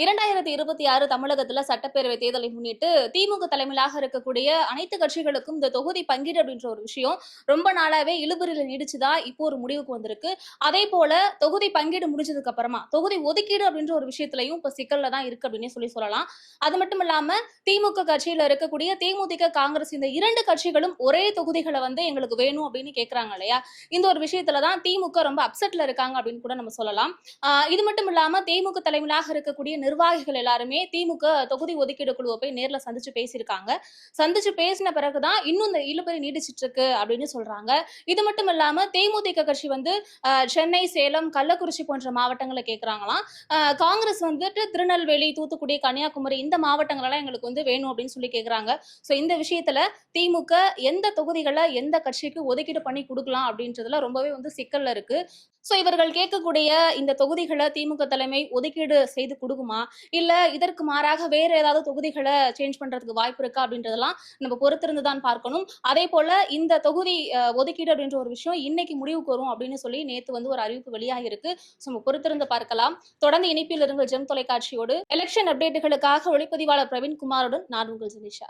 2026 தமிழகத்துல சட்டப்பேரவை தேர்தலை முன்னிட்டு திமுக தலைமையிலாக இருக்கக்கூடிய அனைத்து கட்சிகளுக்கும் இந்த தொகுதி பங்கீடு அப்படின்ற ஒரு விஷயம் ரொம்ப நாளாவே இழுபறியில நீடிச்சுதான் இப்போ ஒரு முடிவுக்கு வந்திருக்கு. அதே போல தொகுதி பங்கீடு முடிஞ்சதுக்கு அப்புறமா தொகுதி ஒதுக்கீடு அப்படின்ற ஒரு விஷயத்திலையும் இப்ப சிக்கல்ல தான் இருக்கு அப்படின்னு சொல்லலாம். அது மட்டும் இல்லாம திமுக கட்சியில இருக்கக்கூடிய தேமுதிக, காங்கிரஸ் இந்த இரண்டு கட்சிகளும் ஒரே தொகுதிகளை வந்து எங்களுக்கு வேணும் அப்படின்னு கேட்கறாங்க இல்லையா? இந்த ஒரு விஷயத்துலதான் திமுக ரொம்ப அப்செட்ல இருக்காங்க அப்படின்னு கூட நம்ம சொல்லலாம். இது மட்டும் இல்லாம தேமுக தலைமையிலாக இருக்கக்கூடிய நிர்வாகிகள் எல்லாருமே திமுக தொகுதி ஒதுக்கீடு குழுவை போய் நேர்ல சந்திச்சு பேசியிருக்காங்க. சந்திச்சு பேசின பிறகுதான் இன்னும் இந்த இழுபறி நீடிச்சிட்டு இருக்கு அப்படின்னு சொல்றாங்க. இது மட்டும் இல்லாம தேமுதிக கட்சி வந்து சென்னை, சேலம், கள்ளக்குறிச்சி போன்ற மாவட்டங்களை கேட்கறாங்களாம். காங்கிரஸ் வந்துட்டு திருநெல்வேலி, தூத்துக்குடி, கன்னியாகுமரி இந்த மாவட்டங்கள் எல்லாம் எங்களுக்கு வந்து வேணும் அப்படின்னு சொல்லி கேட்கறாங்க. சோ இந்த விஷயத்துல திமுக எந்த தொகுதிகளை எந்த கட்சிக்கு ஒதுக்கீடு பண்ணி கொடுக்கலாம் அப்படின்றதுல ரொம்பவே வந்து சிக்கல்ல இருக்கு. சோ இவர்கள் கேட்கக்கூடிய இந்த தொகுதிகளை திமுக தலைமை ஒதுக்கீடு செய்து கொடுக்குமா, இல்ல இதற்கு மாறாக வேற ஏதாவது தொகுதிகளை சேஞ்ச் பண்றதுக்கு வாய்ப்பு இருக்கா அப்படின்றதெல்லாம் நம்ம பொறுத்திருந்து தான் பார்க்கணும். அதே போல இந்த தொகுதி ஒதுக்கீடு அப்படின்ற ஒரு விஷயம் இன்னைக்கு முடிவுக்கு வரும் அப்படின்னு சொல்லி நேத்து வந்து ஒரு அறிவிப்பு வெளியாகி இருக்கு. நம்ம பொறுத்திருந்து பார்க்கலாம். தொடர்ந்து இணைப்பில் இருங்கள் ஜெம் தொலைக்காட்சியோடு. எலெக்ஷன் அப்டேட்டுகளுக்காக ஒளிப்பதிவாளர் பிரவீன்குமாருடன் நான் உங்கள் ஜெனிஷா.